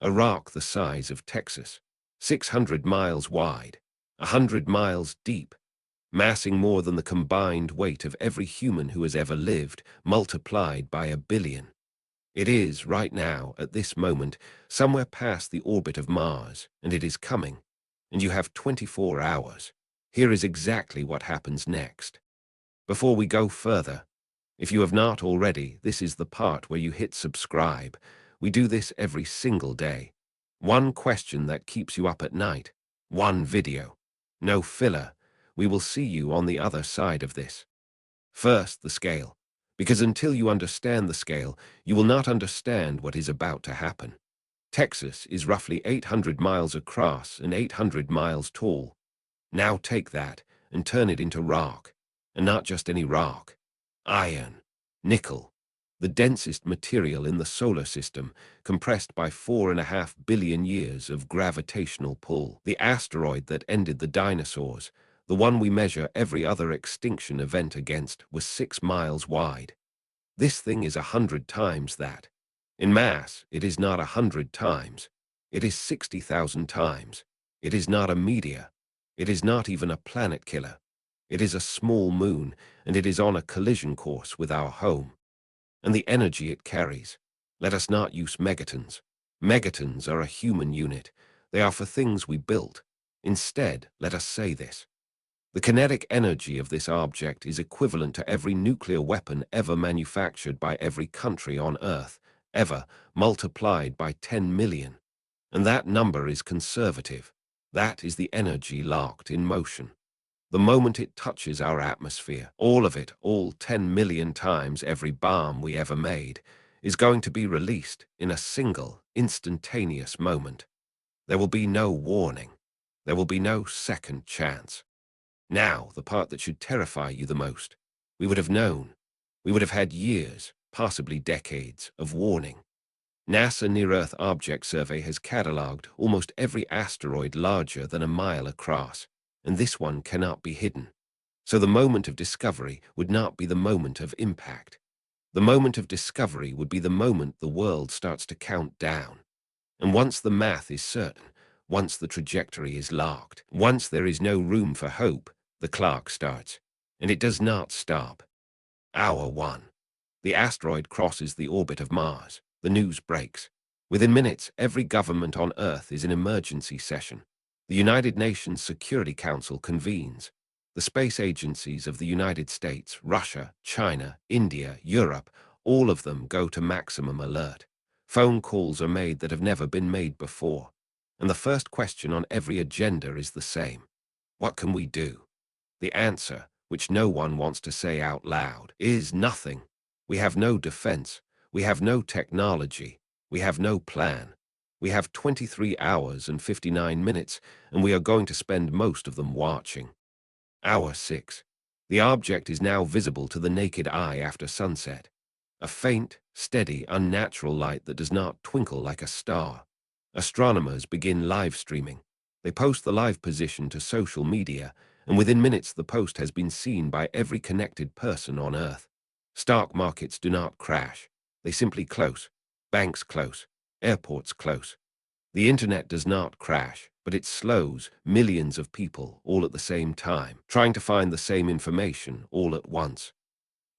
a rock the size of Texas, 600 miles wide, 100 miles deep, massing more than the combined weight of every human who has ever lived, multiplied by 1 billion. It is, right now, at this moment, somewhere past the orbit of Mars, and it is coming, and you have 24 hours. Here is exactly what happens next. Before we go further, if you have not already, this is the part where you hit subscribe. We do this every single day. One question that keeps you up at night. One video. No filler. We will see you on the other side of this. First, the scale. Because until you understand the scale, you will not understand what is about to happen. Texas is roughly 800 miles across and 800 miles tall. Now take that and turn it into rock. And not just any rock. Iron, nickel, the densest material in the solar system, compressed by 4.5 billion years of gravitational pull. The asteroid that ended the dinosaurs, the one we measure every other extinction event against, was 6 miles wide. This thing is 100 times that. In mass, it is not 100 times. It is 60,000 times. It is not a meteor. It is not even a planet killer. It is a small moon, and it is on a collision course with our home. And the energy it carries. Let us not use megatons. Megatons are a human unit. They are for things we built. Instead, let us say this. The kinetic energy of this object is equivalent to every nuclear weapon ever manufactured by every country on Earth, ever, multiplied by 10 million. And that number is conservative. That is the energy locked in motion. The moment it touches our atmosphere, all of it, all 10 million times every bomb we ever made, is going to be released in a single, instantaneous moment. There will be no warning. There will be no second chance. Now, the part that should terrify you the most. We would have known. We would have had years, possibly decades, of warning. NASA Near-Earth Object Survey has catalogued almost every asteroid larger than a mile across, and this one cannot be hidden. So the moment of discovery would not be the moment of impact. The moment of discovery would be the moment the world starts to count down. And once the math is certain, once the trajectory is locked, once there is no room for hope, the clock starts, and it does not stop. Hour 1. The asteroid crosses the orbit of Mars. The news breaks. Within minutes, every government on Earth is in emergency session. The United Nations Security Council convenes. The space agencies of the United States, Russia, China, India, Europe, all of them go to maximum alert. Phone calls are made that have never been made before. And the first question on every agenda is the same. What can we do? The answer, which no one wants to say out loud, is nothing. We have no defense. We have no technology. We have no plan. We have 23 hours and 59 minutes, and we are going to spend most of them watching. Hour 6. The object is now visible to the naked eye after sunset. A faint, steady, unnatural light that does not twinkle like a star. Astronomers begin live streaming. They post the live position to social media, and within minutes the post has been seen by every connected person on Earth. Stock markets do not crash. They simply close. Banks close. Airports close. The internet does not crash, but it slows millions of people all at the same time, trying to find the same information all at once.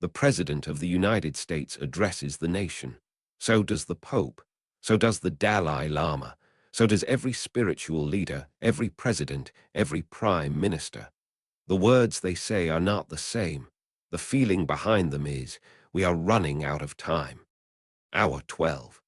The President of the United States addresses the nation. So does the Pope. So does the Dalai Lama. So does every spiritual leader, every president, every prime minister. The words they say are not the same. The feeling behind them is, we are running out of time. Hour 12.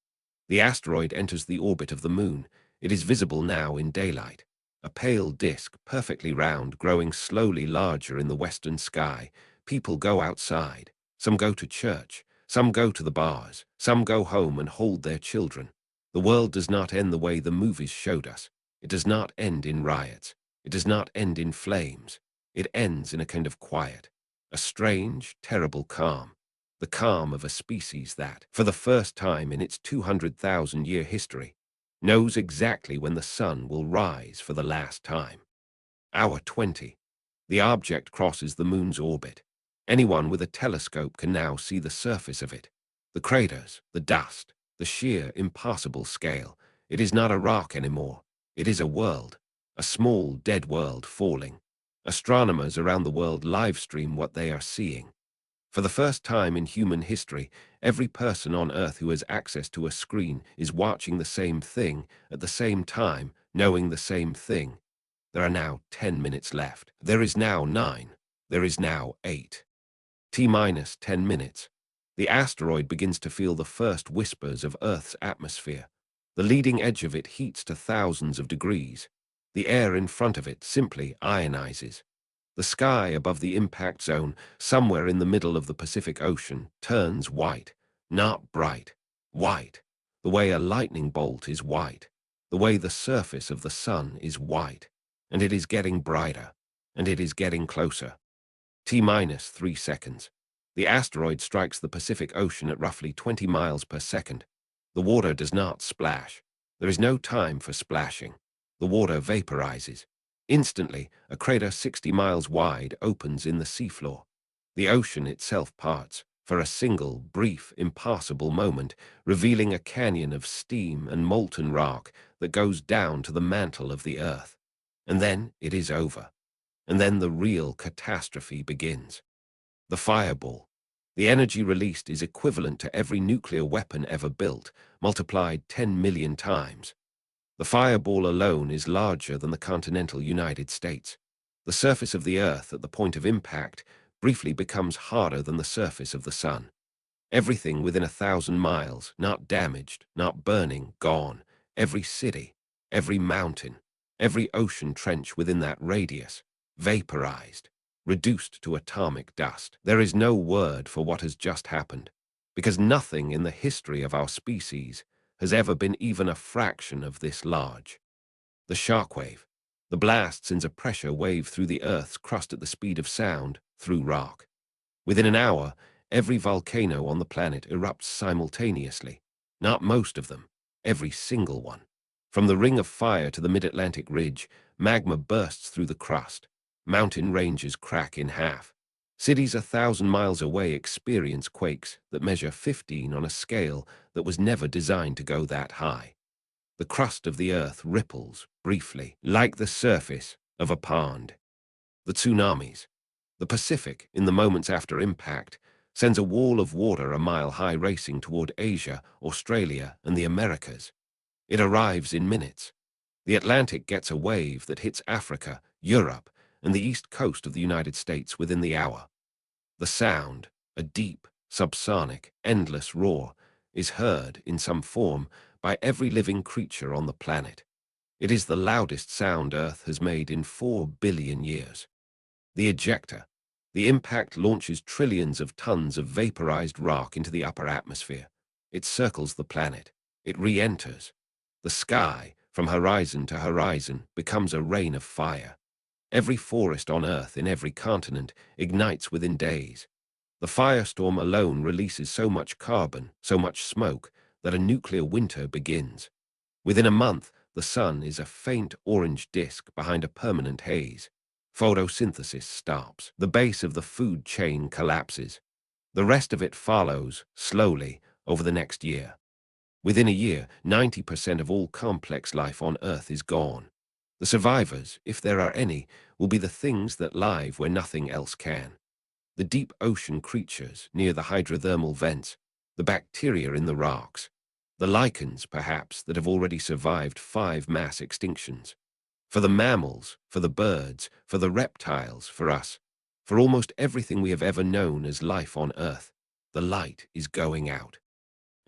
The asteroid enters the orbit of the moon. It is visible now in daylight. A pale disk, perfectly round, growing slowly larger in the western sky. People go outside. Some go to church. Some go to the bars. Some go home and hold their children. The world does not end the way the movies showed us. It does not end in riots. It does not end in flames. It ends in a kind of quiet. A strange, terrible calm. The calm of a species that, for the first time in its 200,000-year history, knows exactly when the sun will rise for the last time. Hour 20. The object crosses the moon's orbit. Anyone with a telescope can now see the surface of it. The craters, the dust, the sheer, impassable scale. It is not a rock anymore. It is a world, a small, dead world falling. Astronomers around the world live stream what they are seeing. For the first time in human history, every person on Earth who has access to a screen is watching the same thing at the same time, knowing the same thing. There are now 10 minutes left. There is now 9. There is now 8. T-minus 10 minutes. The asteroid begins to feel the first whispers of Earth's atmosphere. The leading edge of it heats to thousands of degrees. The air in front of it simply ionizes. The sky above the impact zone, somewhere in the middle of the Pacific Ocean, turns white. Not bright. White. The way a lightning bolt is white. The way the surface of the sun is white. And it is getting brighter. And it is getting closer. T-minus 3 seconds. The asteroid strikes the Pacific Ocean at roughly 20 miles per second. The water does not splash. There is no time for splashing. The water vaporizes. Instantly, a crater 60 miles wide opens in the seafloor. The ocean itself parts, for a single, brief, impassable moment, revealing a canyon of steam and molten rock that goes down to the mantle of the Earth. And then it is over. And then the real catastrophe begins. The fireball. The energy released is equivalent to every nuclear weapon ever built, multiplied 10 million times. The fireball alone is larger than the continental United States. The surface of the Earth at the point of impact briefly becomes harder than the surface of the sun. Everything within 1,000 miles, not damaged, not burning, gone. Every city, every mountain, every ocean trench within that radius, vaporized, reduced to atomic dust. There is no word for what has just happened, because nothing in the history of our species has ever been even a fraction of this large. The shockwave. The blast sends a pressure wave through the Earth's crust at the speed of sound, through rock. Within an hour, every volcano on the planet erupts simultaneously. Not most of them, every single one. From the Ring of Fire to the Mid-Atlantic Ridge, magma bursts through the crust. Mountain ranges crack in half. Cities 1,000 miles away experience quakes that measure 15 on a scale that was never designed to go that high. The crust of the Earth ripples, briefly, like the surface of a pond. The tsunamis. The Pacific, in the moments after impact, sends a wall of water a mile high racing toward Asia, Australia, and the Americas. It arrives in minutes. The Atlantic gets a wave that hits Africa, Europe, and the east coast of the United States within the hour. The sound, a deep, subsonic, endless roar, is heard, in some form, by every living creature on the planet. It is the loudest sound Earth has made in 4 billion years. The ejector. The impact launches trillions of tons of vaporized rock into the upper atmosphere. It circles the planet. It re-enters. The sky, from horizon to horizon, becomes a rain of fire. Every forest on Earth in every continent ignites within days. The firestorm alone releases so much carbon, so much smoke, that a nuclear winter begins. Within a month, the sun is a faint orange disk behind a permanent haze. Photosynthesis stops. The base of the food chain collapses. The rest of it follows, slowly, over the next year. Within a year, 90% of all complex life on Earth is gone. The survivors, if there are any, will be the things that live where nothing else can. The deep ocean creatures near the hydrothermal vents, the bacteria in the rocks, the lichens, perhaps, that have already survived 5 mass extinctions. For the mammals, for the birds, for the reptiles, for us, for almost everything we have ever known as life on Earth, the light is going out.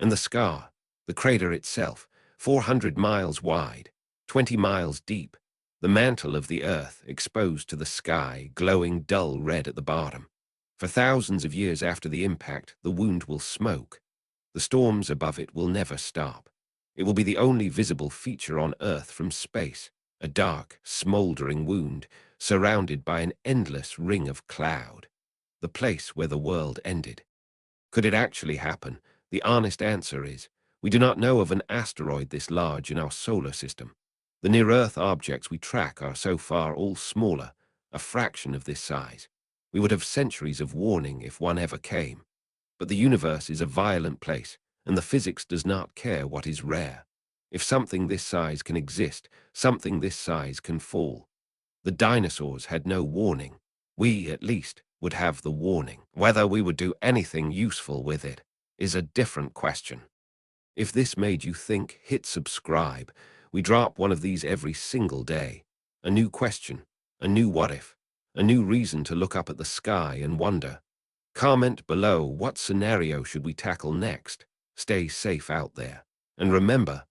And the scar, the crater itself, 400 miles wide, 20 miles deep, the mantle of the Earth exposed to the sky, glowing dull red at the bottom. For thousands of years after the impact, the wound will smoke. The storms above it will never stop. It will be the only visible feature on Earth from space, a dark, smoldering wound, surrounded by an endless ring of cloud. The place where the world ended. Could it actually happen? The honest answer is, we do not know of an asteroid this large in our solar system. The near-Earth objects we track are so far all smaller, a fraction of this size. We would have centuries of warning if one ever came. But the universe is a violent place, and the physics does not care what is rare. If something this size can exist, something this size can fall. The dinosaurs had no warning. We, at least, would have the warning. Whether we would do anything useful with it is a different question. If this made you think, hit subscribe. We drop one of these every single day. A new question, a new what if, a new reason to look up at the sky and wonder. Comment below, what scenario should we tackle next? Stay safe out there. And remember,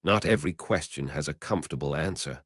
not every question has a comfortable answer.